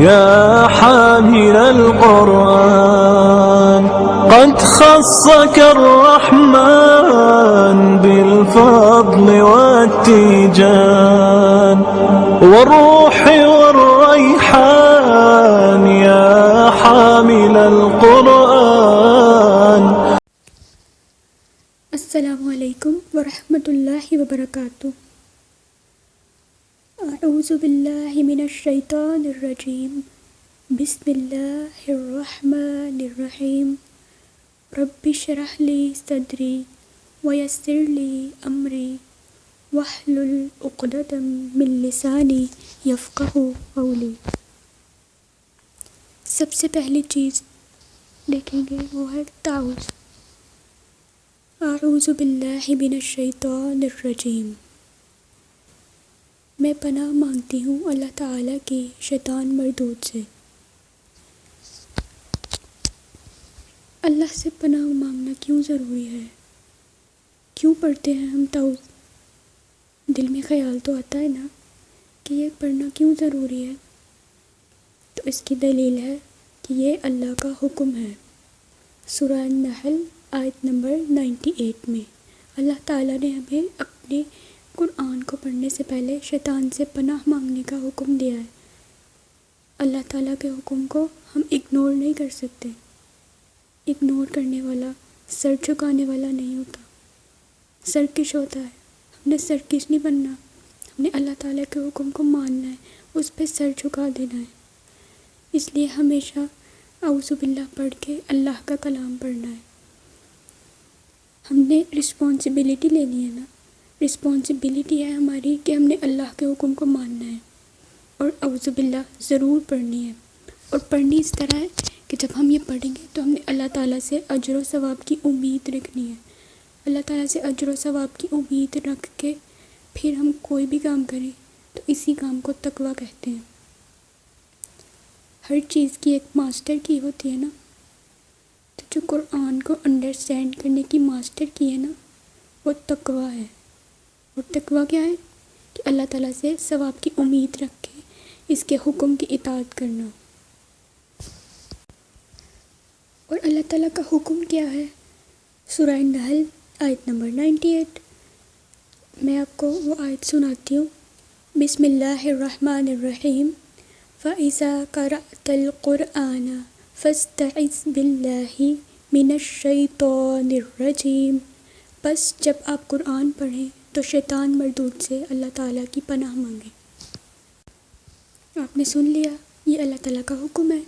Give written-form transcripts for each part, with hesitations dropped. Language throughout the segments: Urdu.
يا حامل القرآن قد خصك الرحمن بالفضل والتيجان والروح والريحان يا حامل القرآن. السلام علیکم ورحمۃ اللہ وبرکاتہ. اعوذ باللہ من الشیطان الرجیم. بسم اللہ الرحمن الرحیم. رب اشرح لی صدری ویسر لی امری واحلل عقدۃ من لسانی یفقہوا قولی. سب سے پہلی چیز دیکھیں گے وہ ہے تعوذ. اعوذ باللہ من الشیطان الرجیم. میں پناہ مانگتی ہوں اللہ تعالیٰ کی شیطان مردود سے. اللہ سے پناہ مانگنا کیوں ضروری ہے؟ کیوں پڑھتے ہیں ہم تعوذ؟ دل میں خیال تو آتا ہے نا کہ یہ پڑھنا کیوں ضروری ہے. تو اس کی دلیل ہے کہ یہ اللہ کا حکم ہے. سورہ النحل آیت نمبر 98 میں اللہ تعالیٰ نے ہمیں اپنے قرآن کو پڑھنے سے پہلے شیطان سے پناہ مانگنے کا حکم دیا ہے. اللہ تعالیٰ کے حکم کو ہم اگنور نہیں کر سکتے. اگنور کرنے والا سر جھکانے والا نہیں ہوتا، سرکش ہوتا ہے. ہم نے سرکش نہیں بننا، ہم نے اللہ تعالیٰ کے حکم کو ماننا ہے، اس پہ سر جھکا دینا ہے. اس لیے ہمیشہ اعوذ باللہ پڑھ کے اللہ کا کلام پڑھنا ہے. ہم نے رسپانسبلٹی لینی ہے نا. رسپانسبلٹی ہے ہماری کہ ہم نے اللہ کے حکم کو ماننا ہے اور اعوذ باللہ ضرور پڑھنی ہے. اور پڑھنی اس طرح ہے کہ جب ہم یہ پڑھیں گے تو ہم نے اللہ تعالیٰ سے اجر و ثواب کی امید رکھنی ہے. اللہ تعالیٰ سے اجر و ثواب کی امید رکھ کے پھر ہم کوئی بھی کام کریں تو اسی کام کو تقویٰ کہتے ہیں. ہر چیز کی ایک ماسٹر کی ہوتی ہے نا. تو جو قرآن کو انڈرسٹینڈ کرنے کی ماسٹر کی ہے نا وہ تقویٰ ہے. اور تقویٰ کیا ہے؟ کہ اللہ تعالیٰ سے ثواب کی امید رکھ کے اس کے حکم کی اطاعت کرنا. اور اللہ تعالیٰ کا حکم کیا ہے؟ سورہ النحل آیت نمبر 98. میں آپ کو وہ آیت سناتی ہوں. بسم اللہ الرحمن الرحیم. فَإِذَا قَرَأْتَ الْقُرْآنَ فَاسْتَعِذْ بِاللَّهِ مِنَ الشَّيْطَانِ الرَّجِيمِ. بس جب آپ قرآن پڑھیں تو شیطان مردود سے اللہ تعالیٰ کی پناہ مانگیں. آپ نے سن لیا، یہ اللہ تعالیٰ کا حکم ہے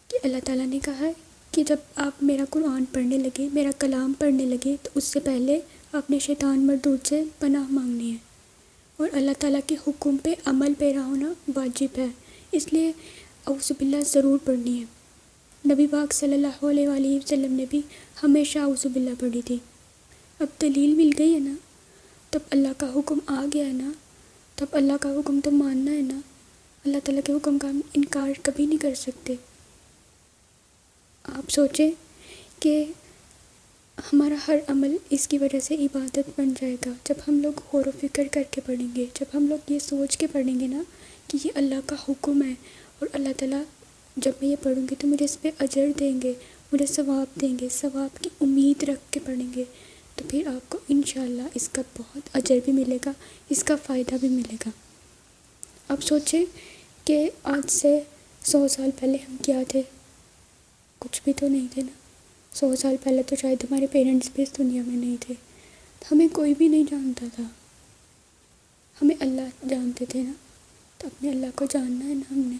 کہ اللہ تعالیٰ نے کہا ہے کہ جب آپ میرا قرآن پڑھنے لگے، میرا کلام پڑھنے لگے تو اس سے پہلے آپ نے شیطان مردود سے پناہ مانگنی ہے. اور اللہ تعالیٰ کے حکم پہ عمل پیرا ہونا واجب ہے. اس لیے اعوذ باللہ ضرور پڑھنی ہے. نبی پاک صلی اللہ علیہ وآلہ وسلم نے بھی ہمیشہ اعوذ باللہ پڑھی تھی. اب دلیل مل گئی ہے نا، تب اللہ کا حکم آ گیا ہے نا، تب اللہ کا حکم تو ماننا ہے نا. اللہ تعالیٰ کے حکم کا ہم انکار کبھی نہیں کر سکتے. آپ سوچیں کہ ہمارا ہر عمل اس کی وجہ سے عبادت بن جائے گا جب ہم لوگ غور و فکر کر کے پڑھیں گے، جب ہم لوگ یہ سوچ کے پڑھیں گے نا کہ یہ اللہ کا حکم ہے اور اللہ تعالیٰ جب میں یہ پڑھوں گی تو مجھے اس پہ اجر دیں گے، مجھے ثواب دیں گے، ثواب کی امید رکھ کے پڑھیں گے تو پھر آپ کو انشاءاللہ اس کا بہت اجر بھی ملے گا، اس کا فائدہ بھی ملے گا. اب سوچیں کہ آج سے 100 سال پہلے ہم کیا تھے؟ کچھ بھی تو نہیں تھے نا. 100 سال پہلے تو شاید ہمارے پیرنٹس بھی اس دنیا میں نہیں تھے. ہمیں کوئی بھی نہیں جانتا تھا، ہمیں اللہ جانتے تھے نا. تو اپنے اللہ کو جاننا ہے نا. ہم نے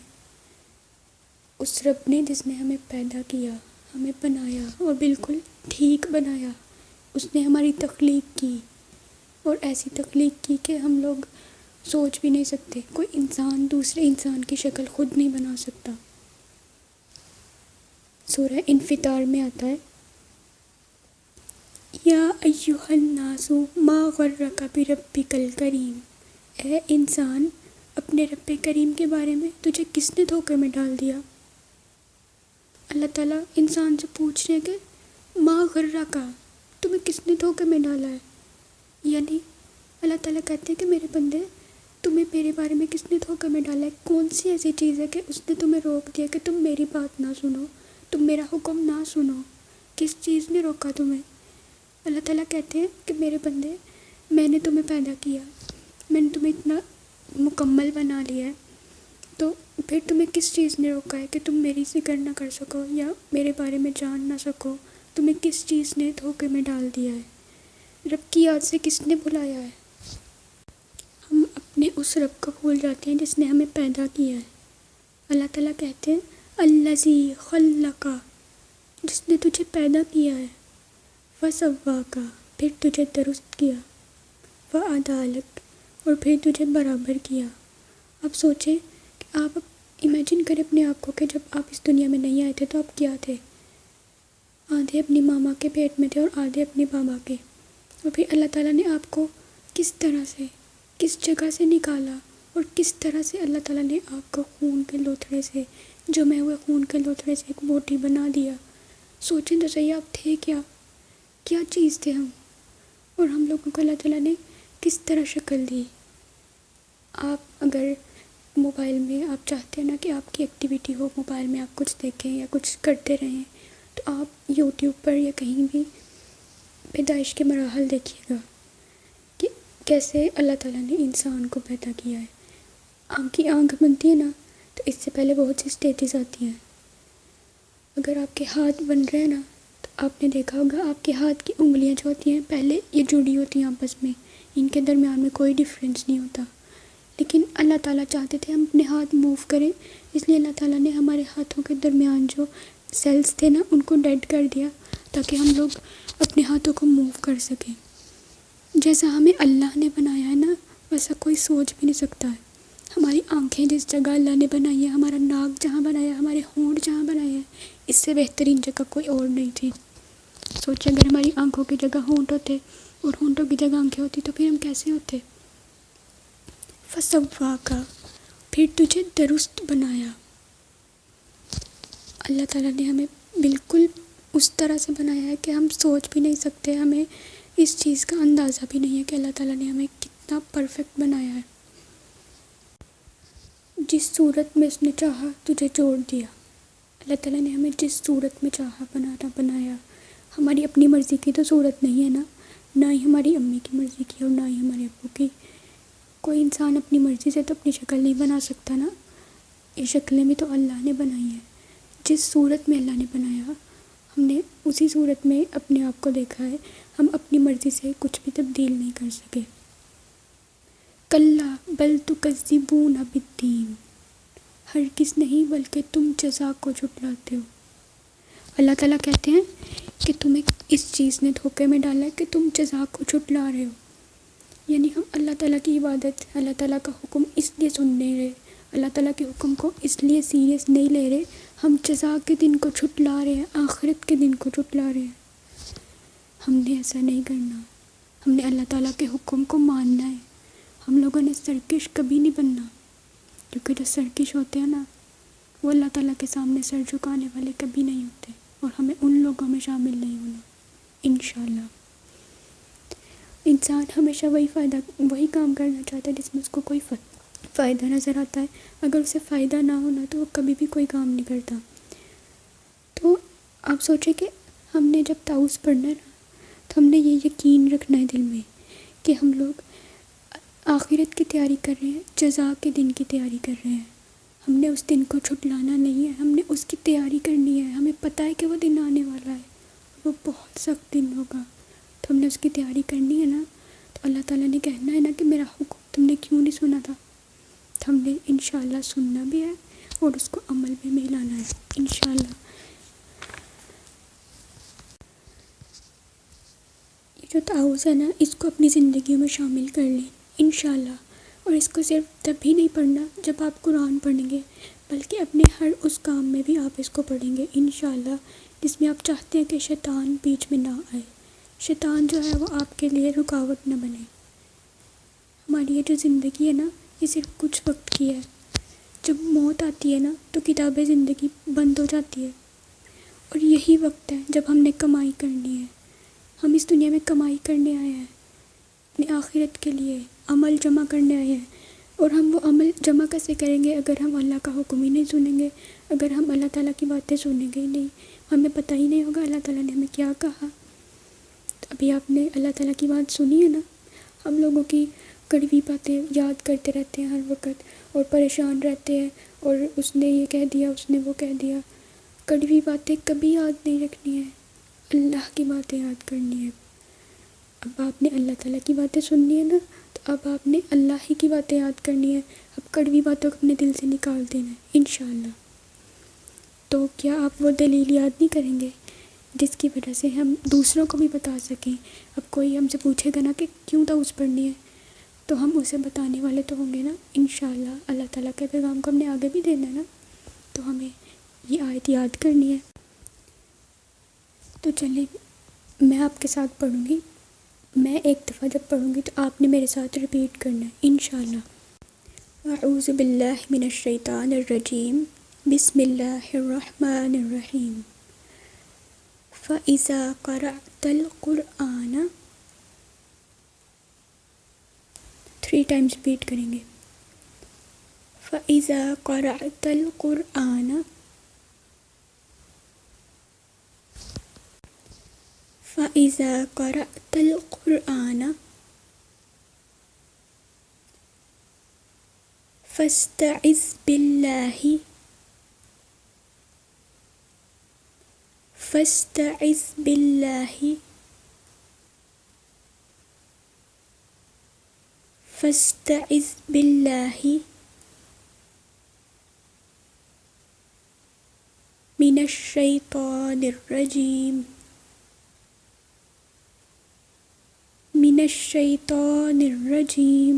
اس رب نے جس نے ہمیں پیدا کیا، ہمیں بنایا اور بالکل ٹھیک بنایا، اس نے ہماری تخلیق کی اور ایسی تخلیق کی کہ ہم لوگ سوچ بھی نہیں سکتے. کوئی انسان دوسرے انسان کی شکل خود نہیں بنا سکتا. سورہ انفطار میں آتا ہے یا ایھا الناس ما غرک بربک الکریم. اے انسان، اپنے رب کریم کے بارے میں تجھے کس نے دھوکے میں ڈال دیا؟ اللہ تعالیٰ انسان سے پوچھ رہے ہیں کہ ما غرک، تمہیں کس نے دھوکے میں ڈالا ہے؟ یعنی اللہ تعالیٰ کہتے ہیں کہ میرے بندے تمہیں میرے بارے میں کس نے دھوکہ میں ڈالا ہے؟ کون سی ایسی چیز ہے کہ اس نے تمہیں روک دیا کہ تم میری بات نہ سنو، تم میرا حکم نہ سنو؟ کس چیز نے روکا تمہیں؟ اللہ تعالیٰ کہتے ہیں کہ میرے بندے، میں نے تمہیں پیدا کیا، میں نے تمہیں اتنا مکمل بنا لیا ہے، تو پھر تمہیں کس چیز نے روکا ہے کہ تم میری ذکر نہ کر سکو یا میرے بارے میں جان نہ سکو؟ تمہیں کس چیز نے دھوکے میں ڈال دیا ہے؟ رب کی یاد سے کس نے بلایا ہے؟ ہم اپنے اس رب کو بھول جاتے ہیں جس نے ہمیں پیدا کیا ہے۔ اللہ تعالیٰ کہتے ہیں الذی خلق، جس نے تجھے پیدا کیا ہے، فسواک، پھر تجھے درست کیا، فعدلک، اور پھر تجھے برابر کیا۔ اب سوچیں کہ آپ امیجن کریں اپنے آپ کو کہ جب آپ اس دنیا میں نہیں آئے تھے تو آپ کیا تھے؟ آدھے اپنی ماما کے پیٹ میں تھے اور آدھے اپنے بابا کے، اور پھر اللہ تعالیٰ نے آپ کو کس طرح سے، کس جگہ سے نکالا، اور کس طرح سے اللہ تعالیٰ نے آپ کو خون کے لوتھڑے سے، جمے ہوئے خون کے لوتھڑے سے ایک بوٹی بنا دیا۔ سوچیں تو صحیح، آپ تھے کیا چیز تھے ہم، اور ہم لوگوں کو اللہ تعالیٰ نے کس طرح شکل دی۔ آپ اگر موبائل میں آپ چاہتے ہیں نا کہ آپ کی ایکٹیویٹی ہو، موبائل میں آپ کچھ دیکھیں یا کچھ کرتے رہیں، تو آپ یوٹیوب پر یا کہیں بھی پیدائش کے مراحل دیکھیے گا کہ کیسے اللہ تعالیٰ نے انسان کو پیدا کیا ہے۔ آپ کی آنکھ بنتی ہے نا تو اس سے پہلے بہت سی سٹیجز آتی ہیں۔ اگر آپ کے ہاتھ بن رہے ہیں نا تو آپ نے دیکھا ہوگا آپ کے ہاتھ کی انگلیاں جو ہوتی ہیں پہلے یہ جڑی ہوتی ہیں آپس میں، ان کے درمیان میں کوئی ڈیفرنس نہیں ہوتا، لیکن اللہ تعالیٰ چاہتے تھے ہم اپنے ہاتھ موو کریں، اس لیے اللہ تعالیٰ نے ہمارے ہاتھوں کے درمیان جو سیلز تھے نا ان کو ڈیڈ کر دیا تاکہ ہم لوگ اپنے ہاتھوں کو موو کر سکیں۔ جیسا ہمیں اللہ نے بنایا ہے نا ویسا کوئی سوچ بھی نہیں سکتا ہے۔ ہماری آنکھیں جس جگہ اللہ نے بنائی ہے، ہمارا ناک جہاں بنایا ہے، ہمارے ہونٹ جہاں بنائے ہیں، اس سے بہترین جگہ کوئی اور نہیں تھی۔ سوچیں اگر ہماری آنکھوں کی جگہ ہونٹ ہوتے اور ہونٹوں کی جگہ آنکھیں ہوتی تو پھر ہم کیسے ہوتے؟ فسواک، پھر تجھے درست بنایا۔ اللہ تعالیٰ نے ہمیں بالکل اس طرح سے بنایا ہے کہ ہم سوچ بھی نہیں سکتے، ہمیں اس چیز کا اندازہ بھی نہیں ہے کہ اللہ تعالیٰ نے ہمیں کتنا پرفیکٹ بنایا ہے۔ جس صورت میں اس نے چاہا تجھے جوڑ دیا۔ اللہ تعالیٰ نے ہمیں جس صورت میں چاہا بنایا۔ ہماری اپنی مرضی کی تو صورت نہیں ہے نا، نہ ہی ہماری امی کی مرضی کی اور نہ ہی ہمارے ابو کی۔ کوئی انسان اپنی مرضی سے تو اپنی شکل نہیں بنا سکتا نا، یہ شکلیں بھی تو اللہ نے بنائی ہیں۔ جس صورت میں اللہ نے بنایا ہم نے اسی صورت میں اپنے آپ کو دیکھا ہے، ہم اپنی مرضی سے کچھ بھی تبدیل نہیں کر سکے۔ کلا بل تکذبون بالدین، ہرگز نہیں بلکہ تم جزا کو جھٹلاتے ہو۔ اللہ تعالیٰ کہتے ہیں کہ تمہیں اس چیز نے دھوکے میں ڈالا ہے کہ تم جزا کو جھٹلا رہے ہو، یعنی ہم اللہ تعالیٰ کی عبادت، اللہ تعالیٰ کا حکم اس لیے سن نہیں رہے، اللہ تعالیٰ کے حکم کو اس لیے سیریس نہیں لے رہے، ہم جزا کے دن کو جھٹلا رہے ہیں، آخرت کے دن کو جھٹلا رہے ہیں۔ ہم نے ایسا نہیں کرنا، ہم نے اللہ تعالیٰ کے حکم کو ماننا ہے۔ ہم لوگوں نے سرکش کبھی نہیں بننا، کیونکہ جو سرکش ہوتے ہیں نا وہ اللہ تعالیٰ کے سامنے سر جھکانے والے کبھی نہیں ہوتے، اور ہمیں ان لوگوں میں شامل نہیں ہونا انشاءاللہ۔ انسان ہمیشہ وہی کام کرنا چاہتا ہے جس میں اس کو کوئی فائدہ نظر آتا ہے، اگر اسے فائدہ نہ ہونا تو وہ کبھی بھی کوئی کام نہیں کرتا۔ تو آپ سوچیں کہ ہم نے جب تعوذ پڑھنا ہے نا تو ہم نے یہ یقین رکھنا ہے دل میں کہ ہم لوگ آخرت کی تیاری کر رہے ہیں، جزا کے دن کی تیاری کر رہے ہیں۔ ہم نے اس دن کو جھٹلانا نہیں ہے، ہم نے اس کی تیاری کرنی ہے۔ ہمیں پتہ ہے کہ وہ دن آنے والا ہے، وہ بہت سخت دن ہوگا، تو ہم نے اس کی تیاری کرنی ہے نا۔ تو اللہ تعالیٰ نے کہنا ہے نا کہ میرا حکم تم نے کیوں نہیں سنا تھا؟ تو ہم نے انشاءاللہ سننا بھی ہے اور اس کو عمل میں بھی لانا ہے انشاءاللہ۔ یہ جو تعوذ ہے نا اس کو اپنی زندگیوں میں شامل کر لیں انشاءاللہ، اور اس کو صرف تب ہی نہیں پڑھنا جب آپ قرآن پڑھیں گے، بلکہ اپنے ہر اس کام میں بھی آپ اس کو پڑھیں گے انشاءاللہ، جس میں آپ چاہتے ہیں کہ شیطان بیچ میں نہ آئے، شیطان جو ہے وہ آپ کے لیے رکاوٹ نہ بنے۔ ہماری یہ جو زندگی ہے نا یہ صرف کچھ وقت کی ہے، جب موت آتی ہے نا تو کتاب زندگی بند ہو جاتی ہے، اور یہی وقت ہے جب ہم نے کمائی کرنی ہے۔ ہم اس دنیا میں کمائی کرنے آئے ہیں، اپنی آخرت کے لیے عمل جمع کرنے آئے ہیں، اور ہم وہ عمل جمع کیسے کریں گے اگر ہم اللہ کا حکم ہی نہیں سنیں گے، اگر ہم اللہ تعالیٰ کی باتیں سنیں گے ہی نہیں، ہمیں پتہ ہی نہیں ہوگا اللہ تعالیٰ نے ہمیں کیا کہا۔ تو ابھی آپ نے اللہ تعالیٰ کی بات سنی ہے نا، ہم لوگوں کی کڑوی باتیں یاد کرتے رہتے ہیں ہر وقت اور پریشان رہتے ہیں، اور اس نے یہ کہہ دیا، اس نے وہ کہہ دیا۔ کڑوی باتیں کبھی یاد نہیں رکھنی ہے، اللہ کی باتیں یاد کرنی ہے۔ اب آپ نے اللہ تعالیٰ کی باتیں سننی ہے نا، تو اب آپ نے اللہ ہی کی باتیں یاد کرنی ہے، اب کڑوی باتوں کو اپنے دل سے نکال دینا ہے انشاءاللہ۔ تو کیا آپ وہ دلیل یاد نہیں کریں گے جس کی وجہ سے ہم دوسروں کو بھی بتا سکیں؟ اب کوئی ہم سے پوچھے گا نا کہ کیوں طاؤس پڑھنی ہے، تو ہم اسے بتانے والے تو ہوں گے نا انشاءاللہ۔ اللہ تعالیٰ کے پیغام کو ہم نے آگے بھی دینا ہے نا، تو ہمیں یہ آیت یاد کرنی ہے۔ تو چلیں میں آپ کے ساتھ پڑھوں گی، میں ایک دفعہ جب پڑھوں گی تو آپ نے میرے ساتھ ریپیٹ کرنا ہے انشاءاللہ۔ اعوذ باللہ من الشیطان الرجیم، بسم اللہ الرحمن الرحیم۔ فَإِذَا قَرَأْتَ الْقُرْآنَ 3 ٹائمز ریپیٹ کریں گے۔ فَإِذَا قَرَأْتَ الْقُرْآنَ فَإِذَا قَرَأْتَ الْقُرْآنَ فَاسْتَعِذْ بِاللَّهِ فَاسْتَعِذْ بِاللَّهِ فَاسْتَعِذْ بِاللَّهِ مِنَ الشَّيْطَانِ الرَّجِيمِ من الشیطان الرجیم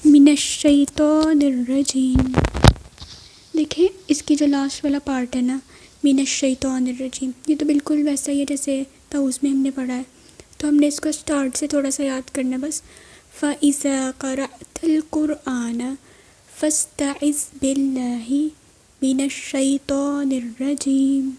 من الشیطان الرجیم۔ دیکھیں اس کی جو لاسٹ والا پارٹ ہے نا، من الشیطان الرجیم، یہ تو بالکل ویسا ہی ہے جیسے طاؤس میں ہم نے پڑھا ہے، تو ہم نے اس کو سٹارٹ سے تھوڑا سا یاد کرنا ہے بس۔ فَإِذَا قَرَأْتَ الْقُرْآنَ فَاسْتَعِذْ بِاللَّهِ مِنَ الشَّيْطَانِ الرَّجِيمِ۔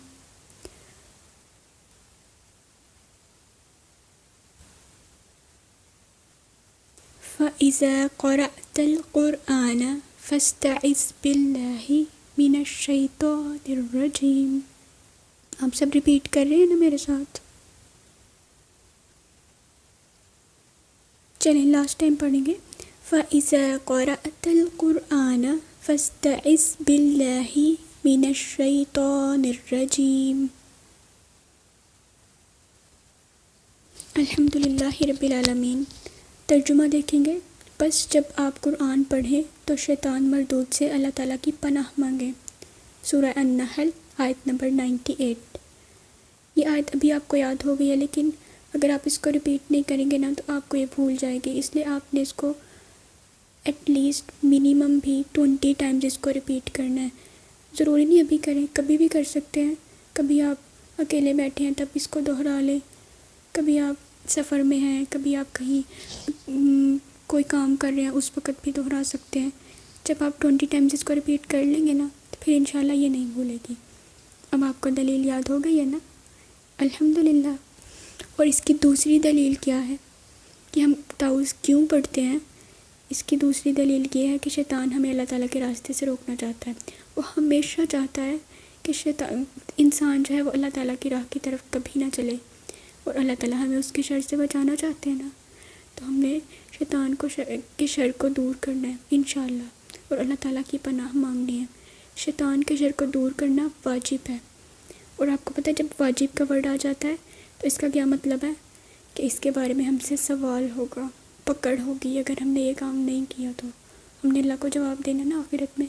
فَإِذَا قَرَأْتَ الْقُرْآنَ فَاسْتَعِذْ بِاللَّهِ مِنَ الشَّيْطَانِ الرَّجِيمِ۔ آپ سب ریپیٹ کر رہے ہیں نا میرے ساتھ؟ چلیں لاسٹ ٹائم پڑھیں گے۔ فَإِذَا قَرَأْتَ الْقُرْآنَ فَاسْتَعِذْ بِاللَّهِ مِنَ الشَّيْطَانِ الرَّجِيمِ۔ الحمدللہ رب العالمین۔ ترجمہ دیکھیں گے، بس جب آپ قرآن پڑھیں تو شیطان مردود سے اللہ تعالیٰ کی پناہ مانگیں۔ سورہ النحل آیت نمبر 98۔ یہ آیت ابھی آپ کو یاد ہو گئی ہے، لیکن اگر آپ اس کو ریپیٹ نہیں کریں گے نا تو آپ کو یہ بھول جائے گی، اس لیے آپ نے اس کو ایٹ لیسٹ منیمم بھی 20 ٹائمز اس کو ریپیٹ کرنا ہے۔ ضروری نہیں ابھی کریں، کبھی بھی کر سکتے ہیں، کبھی آپ اکیلے بیٹھے ہیں تب اس کو دہرا لیں، کبھی آپ سفر میں ہیں، کبھی آپ کہیں کوئی کام کر رہے ہیں اس وقت بھی دہرا سکتے ہیں۔ جب آپ 20 ٹائمز اس کو ریپیٹ کر لیں گے نا تو پھر انشاءاللہ یہ نہیں بھولے گی۔ اب آپ کو دلیل یاد ہو گئی ہے نا؟ الحمدللہ۔ اور اس کی دوسری دلیل کیا ہے کہ ہم طاؤس کیوں پڑھتے ہیں؟ اس کی دوسری دلیل یہ ہے کہ شیطان ہمیں اللہ تعالیٰ کے راستے سے روکنا چاہتا ہے۔ وہ ہمیشہ چاہتا ہے کہ انسان جو ہے وہ اللہ تعالیٰ کی راہ کی طرف کبھی نہ چلے، اور اللہ تعالیٰ ہمیں اس کی شر سے بچانا چاہتے ہیں نا، تو ہم نے شیطان کے شر کو دور کرنا ہے انشاءاللہ، اور اللہ تعالیٰ کی پناہ مانگنی ہے۔ شیطان کے شر کو دور کرنا واجب ہے، اور آپ کو پتہ ہے جب واجب کا ورڈ آ جاتا ہے تو اس کا کیا مطلب ہے کہ اس کے بارے میں ہم سے سوال ہوگا، پکڑ ہوگی۔ اگر ہم نے یہ کام نہیں کیا تو ہم نے اللہ کو جواب دینا نا آخرت میں،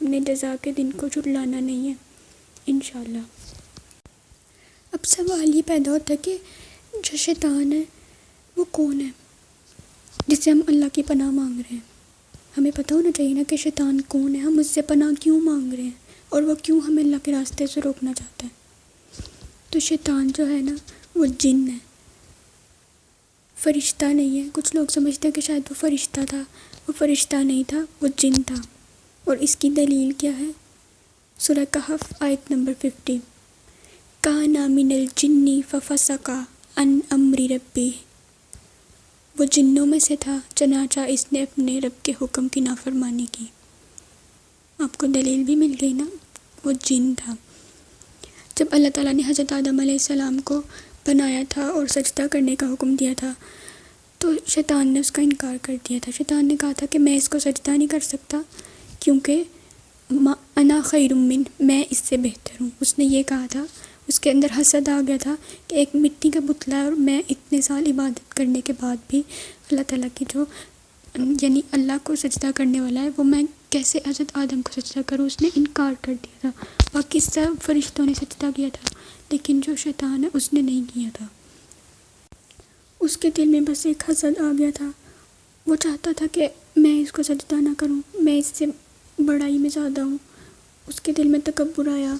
ہم نے جزا کے دن کو جھٹلانا نہیں ہے انشاءاللہ۔ اب سوال یہ پیدا ہوتا ہے کہ جو شیطان ہے وہ کون ہے جس سے ہم اللہ کی پناہ مانگ رہے ہیں؟ ہمیں پتہ ہونا چاہیے نا کہ شیطان کون ہے، ہم اس سے پناہ کیوں مانگ رہے ہیں، اور وہ کیوں ہمیں اللہ کے راستے سے روکنا چاہتا ہے۔ تو شیطان جو ہے نا وہ جن ہے، فرشتہ نہیں ہے۔ کچھ لوگ سمجھتے ہیں کہ شاید وہ فرشتہ تھا، وہ فرشتہ نہیں تھا، وہ جن تھا۔ اور اس کی دلیل کیا ہے؟ سورہ کہف آیت نمبر 50۔ کَانَ مِنَ الْجِنِّ فَفَسَقَ عَنْ أَمْرِ رَبِّهِ۔ وہ جنوں میں سے تھا، چنانچہ اس نے اپنے رب کے حکم کی نافرمانی کی۔ آپ کو دلیل بھی مل گئی نا، وہ جن تھا۔ جب اللہ تعالیٰ نے حضرت آدم علیہ السلام کو بنایا تھا اور سجدہ کرنے کا حکم دیا تھا تو شیطان نے اس کا انکار کر دیا تھا۔ شیطان نے کہا تھا کہ میں اس کو سجدہ نہیں کر سکتا کیونکہ انا خیر من، میں اس سے بہتر ہوں۔ اس نے یہ کہا تھا، اس کے اندر حسد آ گیا تھا کہ ایک مٹی کا پتلا ہے اور میں اتنے سال عبادت کرنے کے بعد بھی اللہ تعالیٰ کی جو یعنی اللہ کو سجدہ کرنے والا ہے وہ میں کیسے حضرت آدم کو سجدہ کروں۔ اس نے انکار کر دیا تھا۔ باقی سب فرشتوں نے سجدہ کیا تھا لیکن جو شیطان ہے اس نے نہیں کیا تھا۔ اس کے دل میں بس ایک حسد آ گیا تھا، وہ چاہتا تھا کہ میں اس کو سجدہ نہ کروں، میں اس سے بڑائی میں زیادہ ہوں۔ اس کے دل میں تکبر آیا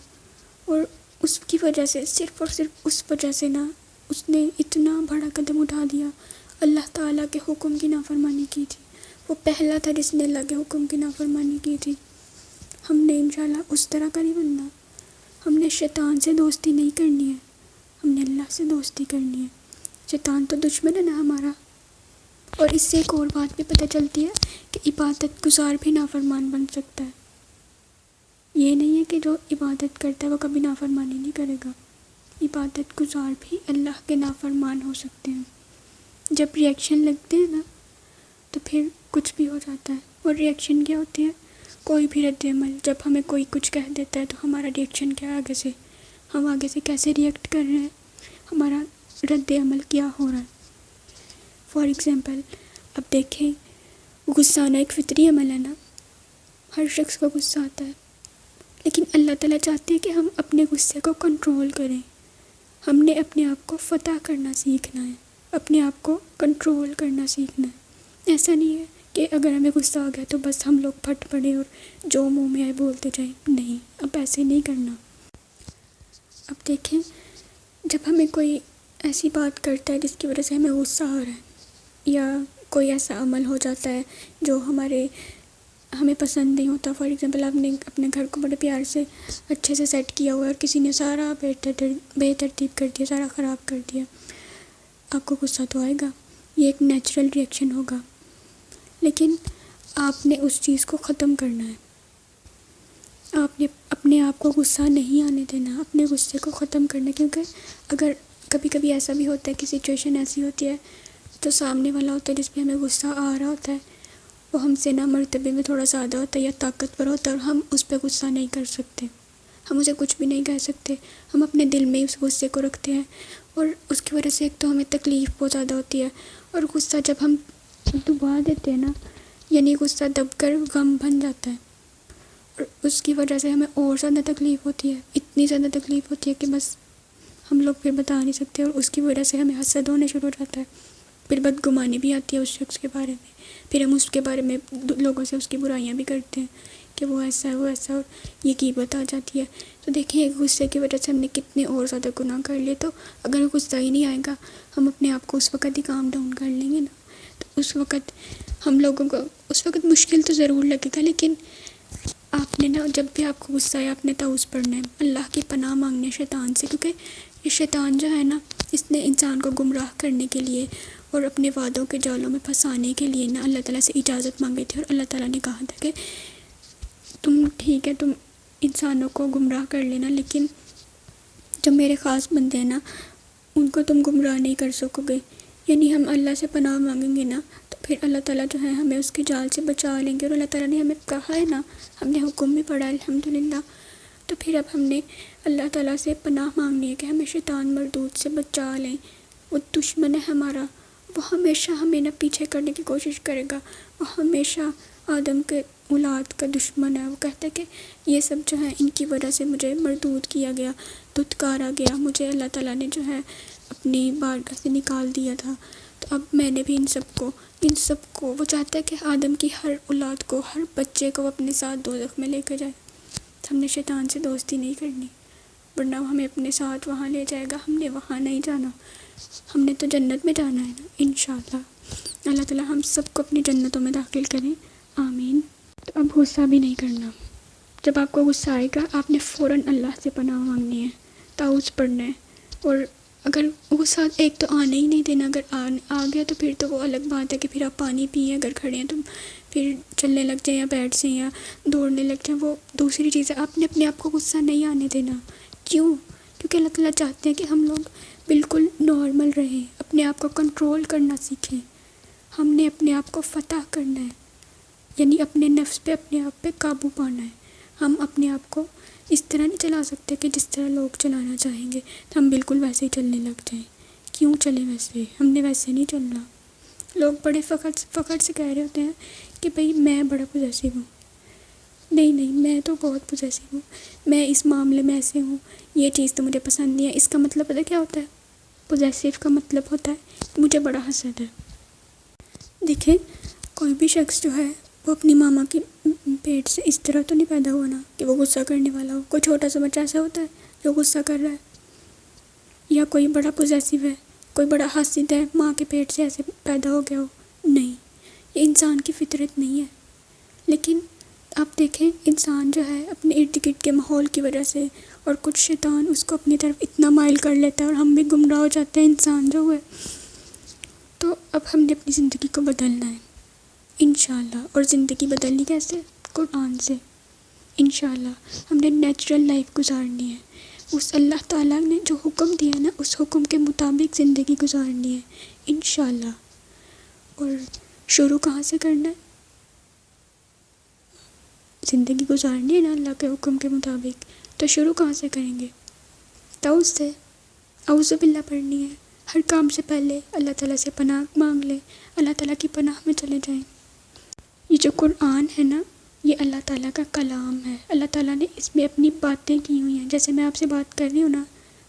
اور اس کی وجہ سے، صرف اور صرف اس وجہ سے نا، اس نے اتنا بڑا قدم اٹھا دیا، اللہ تعالیٰ کے حکم کی نافرمانی کی تھی۔ وہ پہلا تھا جس نے اللہ کے حکم کی نافرمانی کی تھی۔ ہم نے انشاءاللہ اس طرح کا نہیں بننا۔ ہم نے شیطان سے دوستی نہیں کرنی ہے، ہم نے اللہ سے دوستی کرنی ہے۔ شیطان تو دشمن ہے نا ہمارا۔ اور اس سے ایک اور بات بھی پتہ چلتی ہے کہ عبادت گزار بھی نافرمان بن سکتا ہے۔ یہ نہیں ہے کہ جو عبادت کرتا ہے وہ کبھی نافرمانی نہیں کرے گا۔ عبادت گزار بھی اللہ کے نافرمان ہو سکتے ہیں۔ جب ریئیکشن لگتے ہیں نا تو پھر کچھ بھی ہو جاتا ہے۔ اور ریئیکشن کیا ہوتی ہے؟ کوئی بھی رد عمل۔ جب ہمیں کوئی کچھ کہہ دیتا ہے تو ہمارا ریئیکشن کیا ہے آگے سے؟ ہم آگے سے کیسے ریئیکٹ کر رہے ہیں، ہمارا رد عمل کیا ہو رہا ہے۔ فار ایگزامپل اب دیکھیں، غصہ آنا ایک فطری عمل ہے نا، ہر شخص کو غصہ آتا ہے، لیکن اللہ تعالیٰ چاہتے ہیں کہ ہم اپنے غصے کو کنٹرول کریں۔ ہم نے اپنے آپ کو فتح کرنا سیکھنا ہے، اپنے آپ کو کنٹرول کرنا سیکھنا ہے۔ ایسا نہیں ہے کہ اگر ہمیں غصہ آ گیا تو بس ہم لوگ پھٹ پڑیں اور جو منہ میں آئے بولتے جائیں۔ نہیں، اب ایسے نہیں کرنا۔ اب دیکھیں، جب ہمیں کوئی ایسی بات کرتا ہے جس کی وجہ سے ہمیں غصہ آ رہا ہے، یا کوئی ایسا عمل ہو جاتا ہے جو ہمیں پسند نہیں ہوتا۔ فار ایگزامپل آپ نے اپنے گھر کو بڑے پیار سے اچھے سے سیٹ کیا ہوا ہے اور کسی نے سارا بے ترتیب کر دیا، سارا خراب کر دیا، آپ کو غصہ تو آئے گا، یہ ایک نیچرل ریئیکشن ہوگا۔ لیکن آپ نے اس چیز کو ختم کرنا ہے، آپ نے اپنے آپ کو غصہ نہیں آنے دینا، اپنے غصے کو ختم کرنا۔ کیونکہ اگر کبھی کبھی ایسا بھی ہوتا ہے کہ سچویشن ایسی ہوتی ہے تو سامنے والا ہوتا ہے جس پہ ہمیں غصہ آ رہا ہوتا ہے، وہ ہم سے نا مرتبے میں تھوڑا زیادہ ہوتا ہے یا طاقتور ہوتا ہے، اور ہم اس پہ غصہ نہیں کر سکتے، ہم اسے کچھ بھی نہیں کہہ سکتے، ہم اپنے دل میں اس غصے کو رکھتے ہیں، اور اس کی وجہ سے ایک تو ہمیں تکلیف بہت زیادہ ہوتی ہے، اور غصہ جب ہم دبا دیتے ہیں نا، یعنی غصہ دب کر غم بن جاتا ہے، اور اس کی وجہ سے ہمیں اور زیادہ تکلیف ہوتی ہے، اتنی زیادہ تکلیف ہوتی ہے کہ بس ہم لوگ پھر بتا نہیں سکتے، اور اس کی وجہ سے ہمیں حسد ہونے شروع ہو جاتا ہے، پھر بدگمانی بھی آتی ہے اس شخص کے بارے میں، پھر ہم اس کے بارے میں لوگوں سے اس کی برائیاں بھی کرتے ہیں کہ وہ ایسا ہے، وہ ایسا، اور یہ غیبت آ جاتی ہے۔ تو دیکھیں، ایک غصے کی وجہ سے ہم نے کتنے اور زیادہ گناہ کر لیے۔ تو اگر غصہ ہی نہیں آئے گا، ہم اپنے آپ کو اس وقت ہی کام ڈاؤن کر لیں گے نا، تو اس وقت ہم لوگوں کو اس وقت مشکل تو ضرور لگے گا، لیکن آپ نے نا جب بھی آپ کو غصہ آیا آپ نے تعوذ پڑھنا ہے، اللہ کی پناہ مانگنے ہے شیطان سے، کیونکہ یہ شیطان جو ہے نا، اس نے انسان کو گمراہ کرنے کے لیے اور اپنے وعدوں کے جالوں میں پھنسانے کے لیے نا اللہ تعالیٰ سے اجازت مانگی تھی، اور اللہ تعالیٰ نے کہا تھا کہ تم ٹھیک ہے، تم انسانوں کو گمراہ کر لینا، لیکن جو میرے خاص بندے ہیں نا ان کو تم گمراہ نہیں کر سکو گے۔ یعنی ہم اللہ سے پناہ مانگیں گے نا تو پھر اللہ تعالیٰ جو ہے ہمیں اس کے جال سے بچا لیں گے، اور اللہ تعالیٰ نے ہمیں کہا ہے نا، ہم نے حکم بھی پڑھا ہے الحمدللہ۔ تو پھر اب ہم نے اللہ تعالیٰ سے پناہ مانگنی ہے کہ ہمیں شیطان مردود سے بچا لیں۔ وہ دشمن ہے ہمارا، وہ ہمیشہ ہمیں نہ پیچھے کرنے کی کوشش کرے گا، وہ ہمیشہ آدم کے اولاد کا دشمن ہے۔ وہ کہتا ہے کہ یہ سب جو ہے ان کی وجہ سے مجھے مردود کیا گیا، دھتکارا گیا، مجھے اللہ تعالیٰ نے جو ہے اپنی بارگاہ سے نکال دیا تھا، تو اب میں نے بھی ان سب کو وہ چاہتا ہے کہ آدم کی ہر اولاد کو، ہر بچے کو اپنے ساتھ دوزخ میں لے کے جائے۔ ہم نے شیطان سے دوستی نہیں کرنی، ورنہ وہ ہمیں اپنے ساتھ وہاں لے جائے گا، ہم نے وہاں نہیں جانا، ہم نے تو جنت میں جانا ہے نا انشاءاللہ۔ اللہ تعالیٰ ہم سب کو اپنی جنتوں میں داخل کریں، آمین۔ تو اب غصہ بھی نہیں کرنا۔ جب آپ کو غصہ آئے گا آپ نے فوراً اللہ سے پناہ مانگنی ہے، تعوذ پڑھنا ہے، اور اگر غصہ ایک تو آنے ہی نہیں دینا، اگر آ گیا تو پھر تو وہ الگ بات ہے کہ پھر آپ پانی پئیں، اگر کھڑے ہیں تو پھر چلنے لگ جائیں یا بیٹھ جائیں یا دوڑنے لگ جائیں، وہ دوسری چیز ہے۔ آپ نے اپنے آپ کو غصہ نہیں آنے دینا۔ کیوں؟ کیونکہ اللہ تعالیٰ چاہتے ہیں کہ ہم لوگ بالکل نارمل رہیں، اپنے آپ کو کنٹرول کرنا سیکھیں۔ ہم نے اپنے آپ کو فتح کرنا ہے، یعنی اپنے نفس پہ، اپنے آپ پہ قابو پانا ہے۔ ہم اپنے آپ کو اس طرح نہیں چلا سکتے کہ جس طرح لوگ چلانا چاہیں گے تو ہم بالکل ویسے ہی چلنے لگ جائیں۔ کیوں چلیں ویسے؟ ہم نے ویسے نہیں چلنا۔ لوگ بڑے فخر سے کہہ رہے ہوتے ہیں کہ بھئی میں بڑا پوزیسو ہوں۔ نہیں، میں تو بہت پوزیسو ہوں، میں اس معاملے میں ایسے ہوں، یہ چیز تو مجھے پسند نہیں ہے۔ اس کا مطلب پتہ کیا ہوتا ہے؟ پوزیسو کا مطلب ہوتا ہے کہ مجھے بڑا حسد ہے۔ دیکھیں، کوئی بھی شخص جو ہے وہ اپنی ماما کی پیٹ سے اس طرح تو نہیں پیدا ہوا نا کہ وہ غصہ کرنے والا ہو۔ کوئی چھوٹا سا بچہ ایسا ہوتا ہے جو غصہ کر رہا ہے، یا کوئی بڑا پوزیسو ہے، کوئی بڑا حاسد ہے، ماں کے پیٹ سے ایسے پیدا ہو گیا ہو۔ نہیں، یہ انسان کی فطرت نہیں ہے۔ لیکن آپ دیکھیں، انسان جو ہے اپنے ارد گرد کے ماحول کی وجہ سے اور کچھ شیطان اس کو اپنی طرف اتنا مائل کر لیتا ہے اور ہم بھی گمراہ ہو جاتے ہیں انسان جو ہوئے۔ تو اب ہم نے اپنی زندگی کو بدلنا ہے انشاءاللہ۔ اور زندگی بدلنی کیسے؟ قرآن سے۔ انشاءاللہ ہم نے نیچرل لائف گزارنی ہے، اس اللہ تعالیٰ نے جو حکم دیا نا اس حکم کے مطابق زندگی گزارنی ہے انشاءاللہ۔ اور شروع کہاں سے کرنا ہے؟ زندگی گزارنی ہے نا اللہ کے حکم کے مطابق، تو شروع کہاں سے کریں گے؟ توبہ سے، اعوذ باللہ پڑھنی ہے۔ ہر کام سے پہلے اللہ تعالیٰ سے پناہ مانگ لیں، اللہ تعالیٰ کی پناہ میں چلے جائیں۔ یہ جو قرآن ہے نا، یہ اللہ تعالیٰ کا کلام ہے۔ اللہ تعالیٰ نے اس میں اپنی باتیں کی ہوئی ہیں۔ جیسے میں آپ سے بات کر رہی ہوں نا،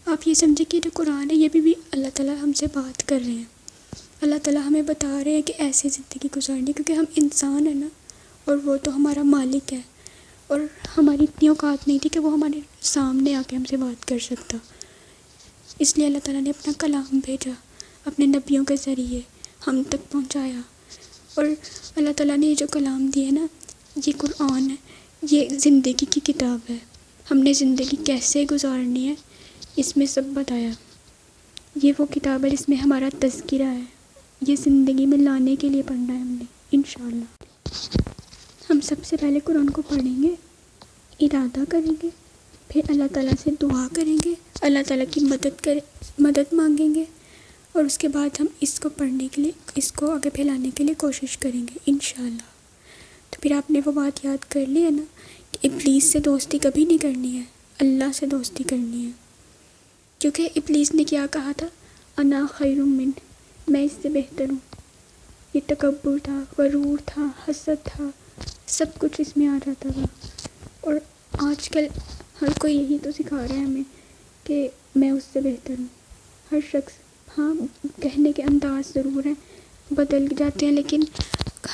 آپ یہ سمجھیں کہ جو قرآن ہے یہ بھی اللہ تعالیٰ ہم سے بات کر رہے ہیں۔ اللہ تعالیٰ ہمیں بتا رہے ہیں کہ ایسے زندگی گزارنی، کیونکہ ہم انسان ہیں نا، اور وہ تو ہمارا مالک ہے، اور ہماری اتنی اوقات نہیں تھی کہ وہ ہمارے سامنے آ کے ہم سے بات کر سکتا۔ اس لیے اللہ تعالیٰ نے اپنا کلام بھیجا، اپنے نبیوں کے ذریعے ہم تک پہنچایا۔ اور اللہ تعالیٰ نے یہ جو کلام دیا نا، یہ قرآن ہے، یہ زندگی کی کتاب ہے۔ ہم نے زندگی کیسے گزارنی ہے اس میں سب بتایا۔ یہ وہ کتاب ہے جس میں ہمارا تذکرہ ہے، یہ زندگی میں لانے کے لیے پڑھنا ہے ہم نے انشاءاللہ۔ ہم سب سے پہلے قرآن کو پڑھیں گے، ارادہ کریں گے، پھر اللہ تعالیٰ سے دعا کریں گے، اللہ تعالیٰ کی مدد مانگیں گے، اور اس کے بعد ہم اس کو پڑھنے کے لیے، اس کو آگے پھیلانے کے لیے کوشش کریں گے انشاءاللہ۔ تو پھر آپ نے وہ بات یاد کر لی ہے نا کہ ابلیس سے دوستی کبھی نہیں کرنی ہے، اللہ سے دوستی کرنی ہے۔ کیونکہ ابلیس نے کیا کہا تھا؟ انا خیر من، میں اس سے بہتر ہوں۔ یہ تکبر تھا، غرور تھا، حسد تھا، سب کچھ اس میں آ جاتا تھا۔ اور آج کل ہر کوئی یہی تو سکھا رہا ہے ہمیں کہ میں اس سے بہتر ہوں۔ ہر شخص، ہاں کہنے کے انداز ضرور ہیں، بدل جاتے ہیں، لیکن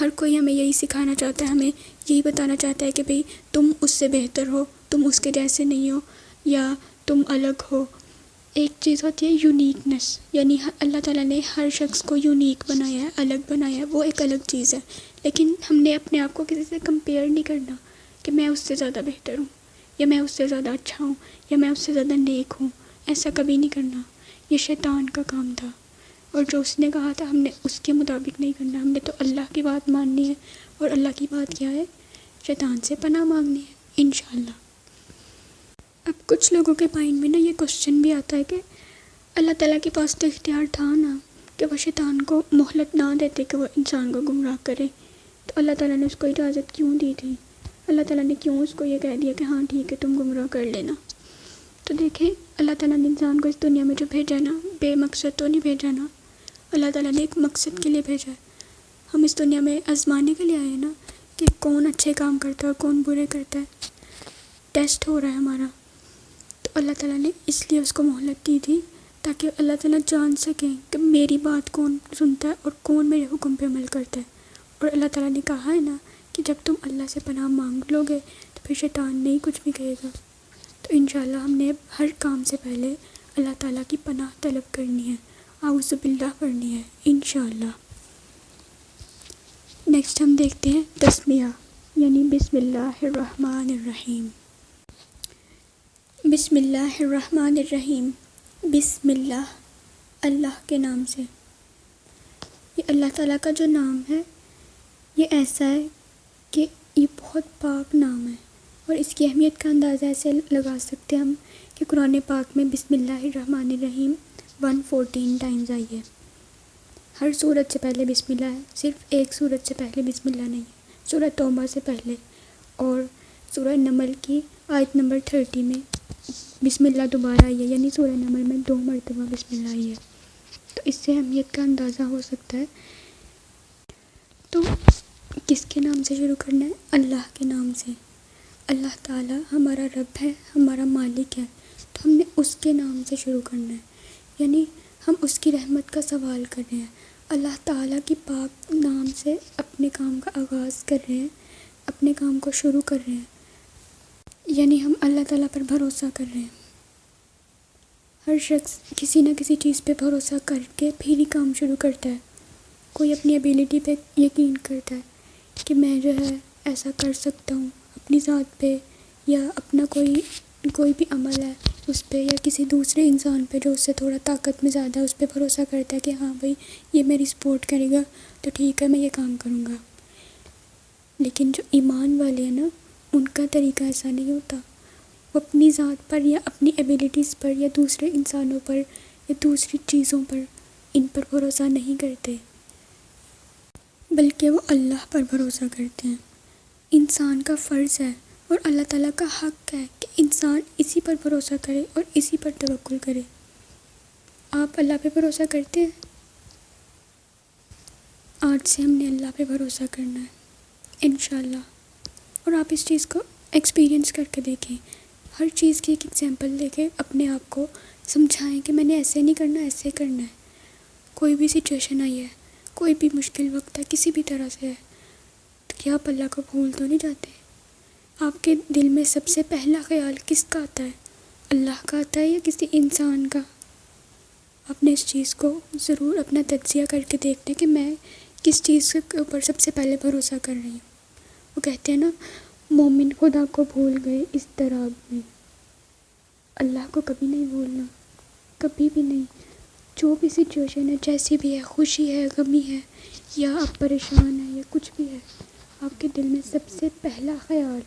ہر کوئی ہمیں یہی سکھانا چاہتا ہے، ہمیں یہی بتانا چاہتا ہے کہ بھئی تم اس سے بہتر ہو، تم اس کے جیسے نہیں ہو، یا تم الگ ہو۔ ایک چیز ہوتی ہے یونیکنس، یعنی اللہ تعالیٰ نے ہر شخص کو یونیک بنایا ہے، الگ بنایا ہے، وہ ایک الگ چیز ہے۔ لیکن ہم نے اپنے آپ کو کسی سے کمپیئر نہیں کرنا کہ میں اس سے زیادہ بہتر ہوں، یا میں اس سے زیادہ اچھا ہوں، یا میں اس سے زیادہ نیک ہوں۔ ایسا کبھی نہیں کرنا، یہ شیطان کا کام تھا، اور جو اس نے کہا تھا ہم نے اس کے مطابق نہیں کرنا۔ ہم نے تو اللہ کی بات ماننی ہے، اور اللہ کی بات کیا ہے؟ شیطان سے پناہ مانگنی ہے انشاءاللہ۔ اب کچھ لوگوں کے مائنڈ میں نا یہ کوسچن بھی آتا ہے کہ اللہ تعالیٰ کے پاس تو اختیار تھا نا کہ وہ شیطان کو مہلت نہ دیتے کہ وہ انسان کو گمراہ کرے، تو اللہ تعالیٰ نے اس کو اجازت کیوں دی تھی؟ اللہ تعالیٰ نے کیوں اس کو یہ کہہ دیا کہ ہاں ٹھیک ہے تم گمراہ کر لینا؟ تو دیکھیں، اللہ تعالیٰ نے انسان کو اس دنیا میں جو بھیجا نا، بے مقصد تو نہیں بھیجا نا، اللہ تعالیٰ نے ایک مقصد کے لیے بھیجا ہے۔ ہم اس دنیا میں آزمانے کے لیے آئے ہیں نا کہ کون اچھے کام کرتا ہے اور کون برے کرتا ہے، ٹیسٹ ہو رہا ہے ہمارا۔ تو اللہ تعالیٰ نے اس لیے اس کو مہلت دی تھی تاکہ اللہ تعالیٰ جان سکیں کہ میری بات کون سنتا ہے اور کون میرے حکم پہ عمل کرتا ہے۔ اور اللہ تعالیٰ نے کہا ہے نا کہ جب تم اللہ سے پناہ مانگ لو گے تو پھر شیطان نہیں کچھ بھی کہے گا۔ تو انشاءاللہ ہم نے ہر کام سے پہلے اللہ تعالیٰ کی پناہ طلب کرنی ہے، اعوذ باللہ پڑھنی ہے انشاءاللہ۔ نیکسٹ ہم دیکھتے ہیں تسمیہ، یعنی بسم اللہ الرحمن الرحیم۔ بسم اللہ الرحمن الرحیم، بسم اللہ اللہ کے نام سے۔ یہ اللہ تعالیٰ کا جو نام ہے یہ ایسا ہے کہ یہ بہت پاک نام ہے، اور اس کی اہمیت کا اندازہ ایسے لگا سکتے ہیں ہم کہ قرآن پاک میں بسم اللہ الرحمن الرحیم 114 ٹائمز آئی ہے۔ ہر سورت سے پہلے بسم اللہ ہے، صرف ایک سورت سے پہلے بسم اللہ نہیں ہے، سورہ توبہ سے پہلے، اور سورہ نمل کی آیت نمبر 30 میں بسم اللہ دوبارہ آئی ہے، یعنی سورہ نمل میں 2 مرتبہ بسم اللہ آئی ہے۔ تو اس سے اہمیت کا اندازہ ہو سکتا ہے۔ تو کس کے نام سے شروع کرنا ہے؟ اللہ کے نام سے۔ اللہ تعالیٰ ہمارا رب ہے، ہمارا مالک ہے، تو ہم نے اس کے نام سے شروع کرنا ہے، یعنی ہم اس کی رحمت کا سوال کر رہے ہیں، اللہ تعالیٰ کی پاک نام سے اپنے کام کا آغاز کر رہے ہیں، اپنے کام کو شروع کر رہے ہیں، یعنی ہم اللہ تعالیٰ پر بھروسہ کر رہے ہیں۔ ہر شخص کسی نہ کسی چیز پہ بھروسہ کر کے پھر ہی کام شروع کرتا ہے۔ کوئی اپنی ایبیلٹی پہ یقین کرتا ہے کہ میں جو ہے ایسا کر سکتا ہوں اپنی ذات پہ، یا اپنا کوئی بھی عمل ہے اس پہ، یا کسی دوسرے انسان پہ جو اس سے تھوڑا طاقت میں زیادہ ہے اس پہ بھروسہ کرتا ہے کہ ہاں بھائی یہ میری سپورٹ کرے گا تو ٹھیک ہے میں یہ کام کروں گا۔ لیکن جو ایمان والے ہیں نا، ان کا طریقہ ایسا نہیں ہوتا۔ وہ اپنی ذات پر یا اپنی ایبیلٹیز پر یا دوسرے انسانوں پر یا دوسری چیزوں پر ان پر بھروسہ نہیں کرتے، بلکہ وہ اللہ پر بھروسہ کرتے ہیں۔ انسان کا فرض ہے اور اللہ تعالیٰ کا حق ہے کہ انسان اسی پر بھروسہ کرے اور اسی پر توکل کرے۔ آپ اللہ پہ بھروسہ کرتے ہیں؟ آج سے ہم نے اللہ پہ بھروسہ کرنا ہے انشاءاللہ، اور آپ اس چیز کو ایکسپیرینس کر کے دیکھیں، ہر چیز کی ایک ایگزامپل دے کے اپنے آپ کو سمجھائیں کہ میں نے ایسے نہیں کرنا، ایسے کرنا ہے۔ کوئی بھی سچویشن آئی ہے، کوئی بھی مشکل وقت ہے، کسی بھی طرح سے ہے، تو کیا آپ اللہ کو بھول تو نہیں جاتے؟ آپ کے دل میں سب سے پہلا خیال کس کا آتا ہے؟ اللہ کا آتا ہے یا کسی انسان کا؟ آپ نے اس چیز کو ضرور اپنا تجزیہ کر کے دیکھنا کہ میں کس چیز کے اوپر سب سے پہلے بھروسہ کر رہی ہوں۔ وہ کہتے ہیں نا، مومن خدا کو بھول گئے اس اضطراب میں۔ اللہ کو کبھی نہیں بھولنا، کبھی بھی نہیں۔ جو بھی سچویشن ہے، جیسی بھی ہے، خوشی ہے، غمی ہے، یا آپ پریشان ہیں یا کچھ بھی ہے، آپ کے دل میں سب سے پہلا خیال،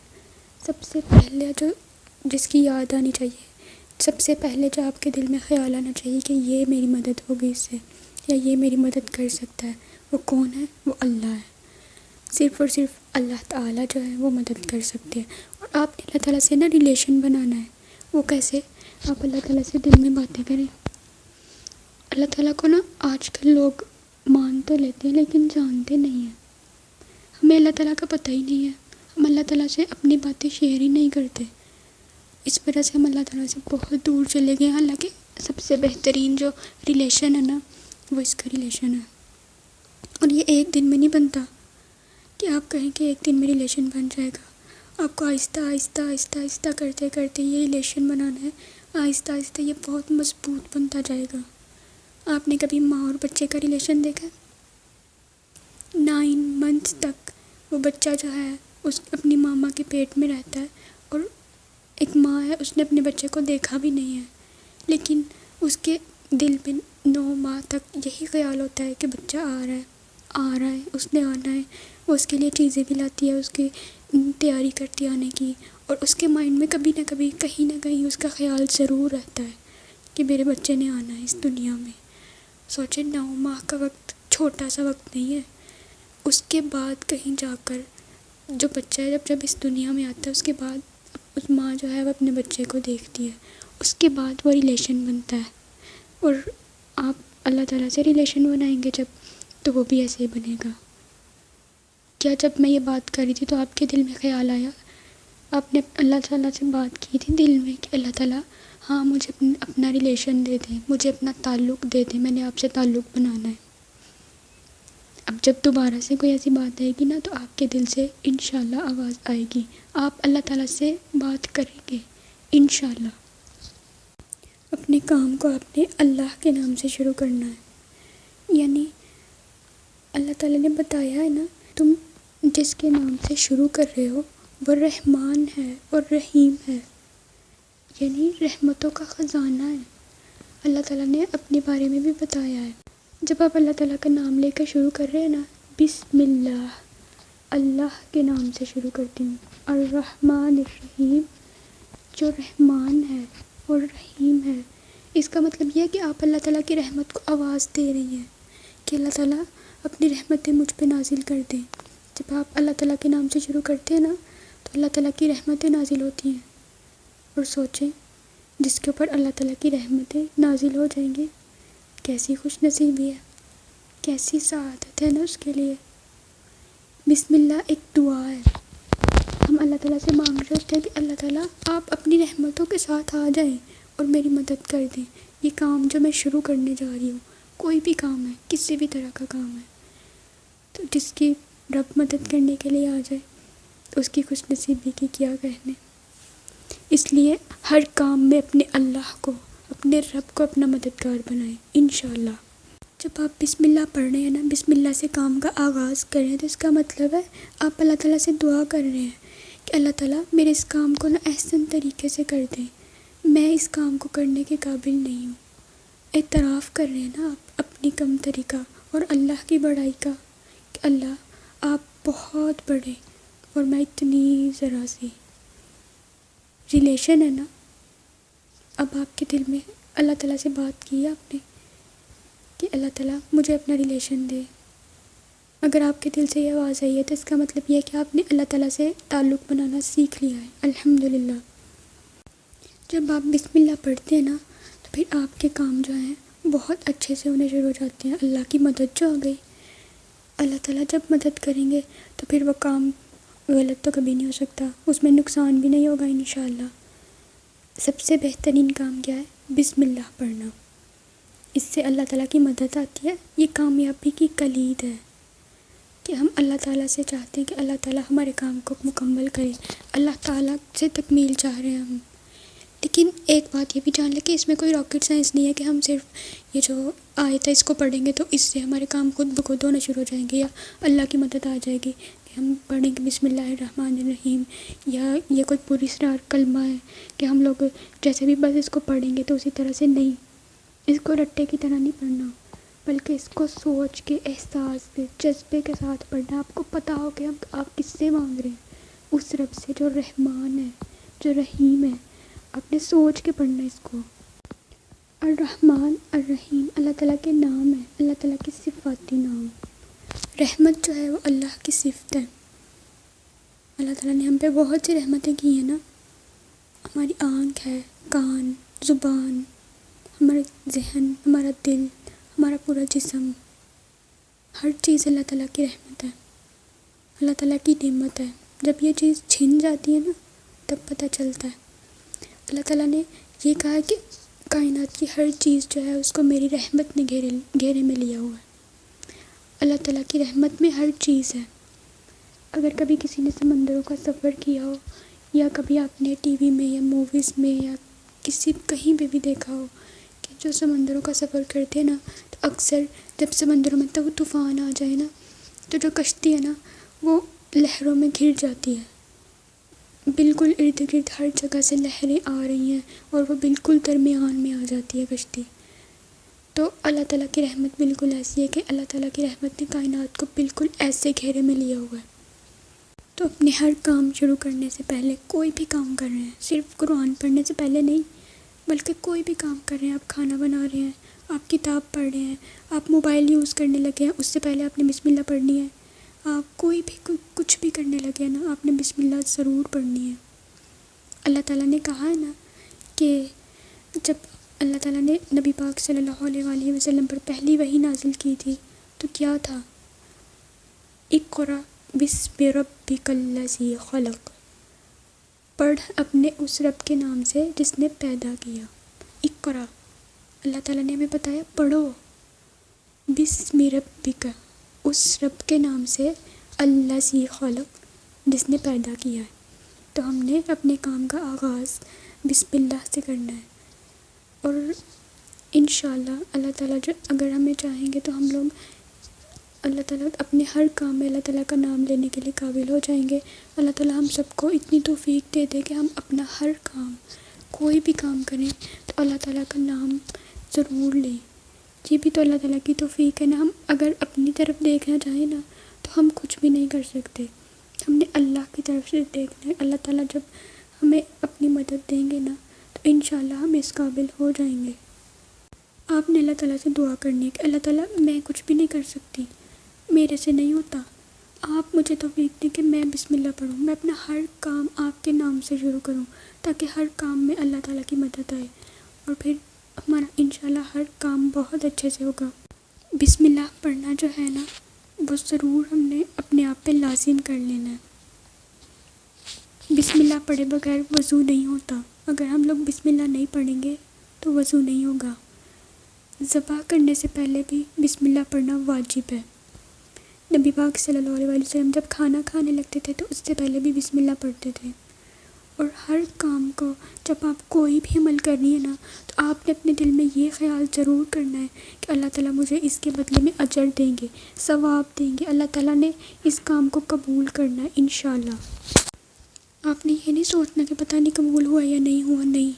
سب سے پہلے جس کی یاد آنی چاہیے، سب سے پہلے جو آپ کے دل میں خیال آنا چاہیے کہ یہ میری مدد ہوگی اس سے، یا یہ میری مدد کر سکتا ہے، وہ کون ہے؟ وہ اللہ ہے۔ صرف اور صرف اللہ تعالیٰ جو ہے وہ مدد کر سکتے ہیں۔ اور آپ نے اللہ تعالیٰ سے نا ریلیشن بنانا ہے۔ وہ کیسے؟ آپ اللہ تعالیٰ سے دل میں باتیں کریں۔ اللہ تعالیٰ کو نا آج کل لوگ مان تو لیتے ہیں لیکن جانتے نہیں ہیں۔ ہمیں اللہ تعالیٰ کا پتہ ہی نہیں ہے، ہم اللہ تعالیٰ سے اپنی باتیں شیئر ہی نہیں کرتے، اس وجہ سے ہم اللہ تعالیٰ سے بہت دور چلے گئے۔ حالانکہ سب سے بہترین جو ریلیشن ہے نا، وہ اس کا ریلیشن ہے، اور یہ ایک دن میں نہیں بنتا کہ آپ کہیں کہ ایک دن میں ریلیشن بن جائے گا۔ آپ کو آہستہ آہستہ آہستہ آہستہ کرتے کرتے یہ ریلیشن بنانا ہے، آہستہ آہستہ یہ بہت مضبوط بنتا جائے گا۔ آپ نے کبھی ماں اور بچے کا ریلیشن دیکھا؟ 9 منتھس تک وہ بچہ جو ہے اس اپنی ماما کے پیٹ میں رہتا ہے، اور ایک ماں ہے اس نے اپنے بچے کو دیکھا بھی نہیں ہے، لیکن اس کے دل میں 9 ماہ تک یہی خیال ہوتا ہے کہ بچہ آ رہا ہے، اس نے آنا ہے۔ وہ اس کے لیے چیزیں بھی لاتی ہے، اس کی تیاری کرتی ہے آنے کی، اور اس کے مائنڈ میں کبھی نہ کبھی کہیں نہ کہیں اس کا خیال ضرور رہتا ہے کہ میرے بچے نے آنا ہے اس دنیا میں۔ سوچیں 9 ماہ کا وقت چھوٹا سا وقت نہیں ہے۔ اس کے بعد کہیں جا کر جو بچہ ہے جب اس دنیا میں آتا ہے، اس کے بعد اس ماں جو ہے وہ اپنے بچے کو دیکھتی ہے، اس کے بعد وہ ریلیشن بنتا ہے۔ اور آپ اللہ تعالیٰ سے ریلیشن بنائیں گے جب، تو وہ بھی ایسے ہی بنے گا۔ کیا جب میں یہ بات کر رہی تھی تو آپ کے دل میں خیال آیا؟ آپ نے اللہ تعالیٰ سے بات کی تھی دل میں کہ اللہ تعالیٰ ہاں مجھے اپنا ریلیشن دے دیں، مجھے اپنا تعلق دے دیں، میں نے آپ سے تعلق بنانا ہے۔ اب جب دوبارہ سے کوئی ایسی بات آئے گی نا، تو آپ کے دل سے انشاءاللہ آواز آئے گی، آپ اللہ تعالیٰ سے بات کریں گے انشاءاللہ۔ اپنے کام کو آپ نے اللہ کے نام سے شروع کرنا ہے، یعنی اللہ تعالیٰ نے بتایا ہے نا، تم جس کے نام سے شروع کر رہے ہو وہ رحمان ہے اور رحیم ہے، یعنی رحمتوں کا خزانہ ہے۔ اللہ تعالیٰ نے اپنے بارے میں بھی بتایا ہے. جب آپ اللہ تعالیٰ کا نام لے کر شروع کر رہے ہیں نا، بسم اللہ، اللہ کے نام سے شروع کرتی ہوں، الرحمن الرحیم، جو رحمان ہے اور رحیم ہے. اس کا مطلب یہ ہے کہ آپ اللہ تعالیٰ کی رحمت کو آواز دے رہی ہیں کہ اللہ تعالیٰ اپنی رحمتیں مجھ پہ نازل کر دیں. جب آپ اللہ تعالیٰ کے نام سے شروع کرتے ہیں نا تو اللہ تعالیٰ کی رحمتیں نازل ہوتی ہیں. اور سوچیں، جس کے اوپر اللہ تعالیٰ کی رحمتیں نازل ہو جائیں گی، کیسی خوش نصیبی ہے، کیسی سعادت ہے نا اس کے لیے. بسم اللہ ایک دعا ہے. ہم اللہ تعالیٰ سے مانگ رہے ہوتے ہیں کہ اللہ تعالیٰ آپ اپنی رحمتوں کے ساتھ آ جائیں اور میری مدد کر دیں. یہ کام جو میں شروع کرنے جا رہی ہوں، کوئی بھی کام ہے، کسی بھی طرح کا کام ہے، تو جس کی رب مدد کرنے کے لیے آ جائے تو اس کی خوش نصیبی کی کیا کہنے. اس لیے ہر کام میں اپنے اللہ کو، اپنے رب کو اپنا مددگار بنائیں انشاءاللہ. جب آپ بسم اللہ پڑھ رہے ہیں نا، بسم اللہ سے کام کا آغاز کر رہے ہیں، تو اس کا مطلب ہے آپ اللہ تعالیٰ سے دعا کر رہے ہیں کہ اللہ تعالیٰ میرے اس کام کو نا احسن طریقے سے کر دیں، میں اس کام کو کرنے کے قابل نہیں ہوں. اعتراف کر رہے ہیں نا آپ اپنی کم طریقہ اور اللہ کی بڑائی کا کہ اللہ آپ بہت بڑے اور میں اتنی ذرا سی. ریلیشن ہے نا، اب آپ کے دل میں اللہ تعالیٰ سے بات کی ہے آپ نے کہ اللہ تعالیٰ مجھے اپنا ریلیشن دے. اگر آپ کے دل سے یہ آواز آئی ہے تو اس کا مطلب یہ ہے کہ آپ نے اللہ تعالیٰ سے تعلق بنانا سیکھ لیا ہے. الحمدللہ. جب آپ بسم اللہ پڑھتے ہیں نا تو پھر آپ کے کام جو ہیں بہت اچھے سے ہونے شروع ہو جاتے ہیں. اللہ کی مدد جو آ گئی، اللہ تعالیٰ جب مدد کریں گے تو پھر وہ کام غلط تو کبھی نہیں ہو سکتا، اس میں نقصان بھی نہیں ہوگا انشاءاللہ. سب سے بہترین کام کیا ہے؟ بسم اللہ پڑھنا. اس سے اللہ تعالیٰ کی مدد آتی ہے. یہ کامیابی کی کلید ہے کہ ہم اللہ تعالیٰ سے چاہتے ہیں کہ اللہ تعالیٰ ہمارے کام کو مکمل کرے. اللہ تعالیٰ سے تکمیل چاہ رہے ہیں ہم. لیکن ایک بات یہ بھی جان لیں کہ اس میں کوئی راکٹ سائنس نہیں ہے کہ ہم صرف یہ جو آیت ہے اس کو پڑھیں گے تو اس سے ہمارے کام خود بخود ہونا شروع ہو جائیں گے، یا اللہ کی مدد آ جائے گی کہ ہم پڑھیں گے بسم اللہ الرحمن الرحیم، یا یہ کوئی پوری سرار کلمہ ہے کہ ہم لوگ جیسے بھی بس اس کو پڑھیں گے تو اسی طرح سے نہیں. اس کو رٹے کی طرح نہیں پڑھنا، بلکہ اس کو سوچ کے، احساس کے، جذبے کے ساتھ پڑھنا. آپ کو پتہ ہو کہ آپ کس سے مانگ رہے ہیں، اس رب سے جو رحمان ہے، جو رحیم ہے. آپ نے سوچ کے پڑھنا اس کو. الرحمن الرحیم اللہ تعالیٰ کے نام ہے، اللہ تعالیٰ کی صفاتی نام. رحمت جو ہے وہ اللہ کی صفت ہے. اللہ تعالیٰ نے ہم پہ بہت سی رحمتیں کی ہیں نا. ہماری آنکھ ہے، کان، زبان، ہمارا ذہن، ہمارا دل، ہمارا پورا جسم، ہر چیز اللہ تعالیٰ کی رحمت ہے، اللہ تعالیٰ کی نعمت ہے. جب یہ چیز چھن جاتی ہے نا تب پتہ چلتا ہے. اللہ تعالیٰ نے یہ کہا کہ کائنات کی ہر چیز جو ہے اس کو میری رحمت نے گھیرے میں لیا ہوا ہے. اللہ تعالیٰ کی رحمت میں ہر چیز ہے. اگر کبھی کسی نے سمندروں کا سفر کیا ہو، یا کبھی آپ نے ٹی وی میں یا موویز میں یا کہیں پہ بھی دیکھا ہو کہ جو سمندروں کا سفر کرتے ہیں نا، تو اکثر جب سمندروں میں طوفان آ جائے نا تو جو کشتی ہے نا وہ لہروں میں گھر جاتی ہے. بالکل ارد گرد ہر جگہ سے لہریں آ رہی ہیں اور وہ بالکل درمیان میں آ جاتی ہے کشتی. تو اللہ تعالیٰ کی رحمت بالکل ایسی ہے کہ اللہ تعالیٰ کی رحمت نے کائنات کو بالکل ایسے گھیرے میں لیا ہوا ہے. تو اپنے ہر کام شروع کرنے سے پہلے، کوئی بھی کام کر رہے ہیں، صرف قرآن پڑھنے سے پہلے نہیں، بلکہ کوئی بھی کام کر رہے ہیں، آپ کھانا بنا رہے ہیں، آپ کتاب پڑھ رہے ہیں، آپ موبائل یوز کرنے لگے ہیں، اس سے پہلے آپ نے بسم اللہ پڑھنی ہے. آپ کوئی بھی کچھ بھی کرنے لگے ہیں نا، آپ نے بسم اللہ ضرور پڑھنی ہے. اللہ تعالیٰ نے کہا ہے نا کہ جب اللہ تعالیٰ نے نبی پاک صلی اللہ علیہ وآلہ وسلم پر پہلی وحی نازل کی تھی تو کیا تھا؟ اقرأ بسم ربک الذی خلق، پڑھ اپنے اس رب کے نام سے جس نے پیدا کیا. اقرأ، اللہ تعالیٰ نے ہمیں بتایا پڑھو. بسم ربک، اس رب کے نام سے، الذی خلق، جس نے پیدا کیا ہے. تو ہم نے اپنے کام کا آغاز بسم اللہ سے کرنا ہے. اور انشاءاللہ اللہ تعالیٰ جو اگر ہمیں چاہیں گے تو ہم لوگ اللہ تعالیٰ اپنے ہر کام میں اللہ تعالیٰ کا نام لینے کے لیے قابل ہو جائیں گے. اللہ تعالیٰ ہم سب کو اتنی توفیق دے دے کہ ہم اپنا ہر کام، کوئی بھی کام کریں تو اللہ تعالیٰ کا نام ضرور لیں. یہ بھی تو اللہ تعالیٰ کی توفیق ہے نا. ہم اگر اپنی طرف دیکھنا چاہیں نا تو ہم کچھ بھی نہیں کر سکتے. ہم نے اللہ کی طرف سے دیکھنا ہے. اللہ تعالیٰ جب ہمیں اپنی مدد دیں گے نا تو انشاءاللہ ہم اس قابل ہو جائیں گے. آپ نے اللہ تعالیٰ سے دعا کرنی ہے کہ اللہ تعالیٰ میں کچھ بھی نہیں کر سکتی, میرے سے نہیں ہوتا, آپ مجھے توفیق دیں کہ میں بسم اللہ پڑھوں, میں اپنا ہر کام آپ کے نام سے شروع کروں تاکہ ہر کام میں اللہ تعالیٰ کی مدد آئے اور پھر ہمارا انشاءاللہ ہر کام بہت اچھے سے ہوگا. بسم اللہ پڑھنا جو ہے نا وہ ضرور ہم نے اپنے آپ پہ لازم کر لینا ہے. بسم اللہ پڑھے بغیر وضو نہیں ہوتا. اگر ہم لوگ بسم اللہ نہیں پڑھیں گے تو وضو نہیں ہوگا. ذبح کرنے سے پہلے بھی بسم اللہ پڑھنا واجب ہے. نبی پاک صلی اللہ علیہ وسلم جب کھانا کھانے لگتے تھے تو اس سے پہلے بھی بسم اللہ پڑھتے تھے. اور ہر کام کو جب آپ کوئی بھی عمل کرنی ہے نا تو آپ نے اپنے دل میں یہ خیال ضرور کرنا ہے کہ اللہ تعالیٰ مجھے اس کے بدلے میں اجر دیں گے, ثواب دیں گے, اللہ تعالیٰ نے اس کام کو قبول کرنا ہے انشاءاللہ. آپ نے یہ نہیں سوچنا کہ پتہ نہیں قبول ہوا یا نہیں ہوا. نہیں,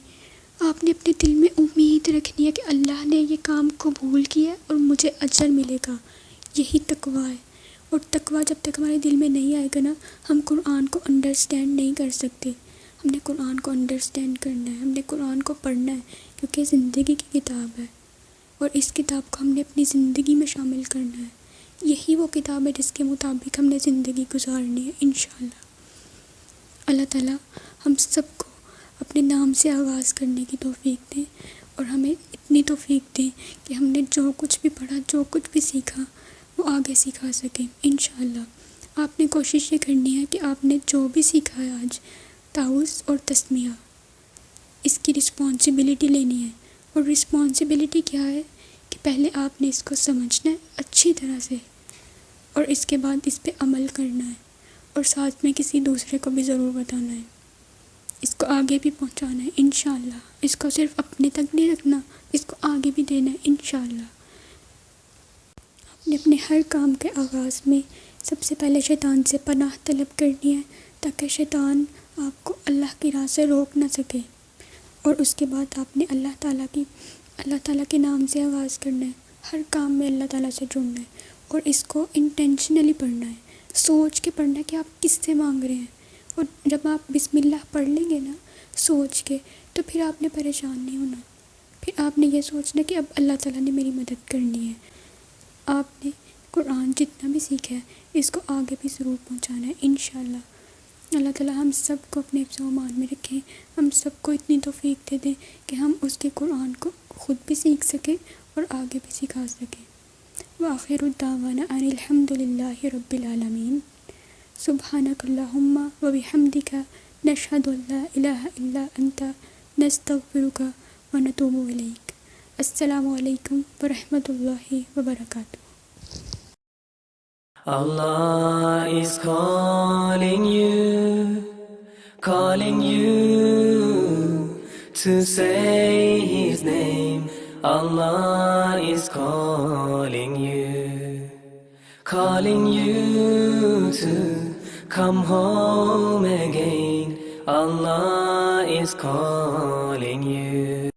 آپ نے اپنے دل میں امید رکھنی ہے کہ اللہ نے یہ کام قبول کیا اور مجھے اجر ملے گا. یہی تقویٰ ہے. اور تقویٰ جب تک ہمارے دل میں نہیں آئے گا نا ہم قرآن کو انڈرسٹینڈ نہیں کر سکتے. ہم نے قرآن کو انڈرسٹینڈ کرنا ہے, ہم نے قرآن کو پڑھنا ہے کیونکہ زندگی کی کتاب ہے اور اس کتاب کو ہم نے اپنی زندگی میں شامل کرنا ہے. یہی وہ کتاب ہے جس کے مطابق ہم نے زندگی گزارنی ہے انشاءاللہ. اللہ تعالیٰ ہم سب کو اپنے نام سے آغاز کرنے کی توفیق دیں اور ہمیں اتنی توفیق دیں کہ ہم نے جو کچھ بھی پڑھا, جو کچھ بھی سیکھا وہ آگے سکھا سکیں انشاءاللہ. آپ نے کوشش یہ کرنی ہے کہ آپ نے جو بھی سیکھا ہے آج تعوذ اور تسمیہ, اس کی رسپانسبلٹی لینی ہے. اور رسپانسبلٹی کیا ہے کہ پہلے آپ نے اس کو سمجھنا ہے اچھی طرح سے اور اس کے بعد اس پہ عمل کرنا ہے اور ساتھ میں کسی دوسرے کو بھی ضرور بتانا ہے. اس کو آگے بھی پہنچانا ہے انشاءاللہ. اس کو صرف اپنے تک نہیں رکھنا, اس کو آگے بھی دینا ہے انشاءاللہ. آپ نے اپنے ہر کام کے آغاز میں سب سے پہلے شیطان سے پناہ طلب کرنی ہے تاکہ شیطان آپ کو اللہ کی راہ سے روک نہ سکے. اور اس کے بعد آپ نے اللہ تعالیٰ کے نام سے آغاز کرنا ہے. ہر کام میں اللہ تعالیٰ سے جڑنا ہے اور اس کو انٹینشنلی پڑھنا ہے, سوچ کے پڑھنا ہے کہ آپ کس سے مانگ رہے ہیں. اور جب آپ بسم اللہ پڑھ لیں گے نا سوچ کے تو پھر آپ نے پریشان نہیں ہونا. پھر آپ نے یہ سوچنا کہ اب اللہ تعالیٰ نے میری مدد کرنی ہے. آپ نے قرآن جتنا بھی سیکھا ہے اس کو آگے بھی ضرور پہنچانا ہے انشاءاللہ. اللہ تعالیٰ ہم سب کو اپنے حفظ و امان میں رکھیں, ہم سب کو اتنی توفیق دے دیں کہ ہم اس کے قرآن کو خود بھی سیکھ سکیں اور آگے بھی سکھا سکیں. وآخر الدعوانا ان الحمد للہ رب العالمین. سبحانک اللہم و بحمدک نشہد ان لا الہ الا انت نستغفرک و نتوب الیک. السلام علیکم ورحمۃ اللہ وبرکاتہ. Allah is calling you to say His name. Allah is calling you to come home again. Allah is calling you.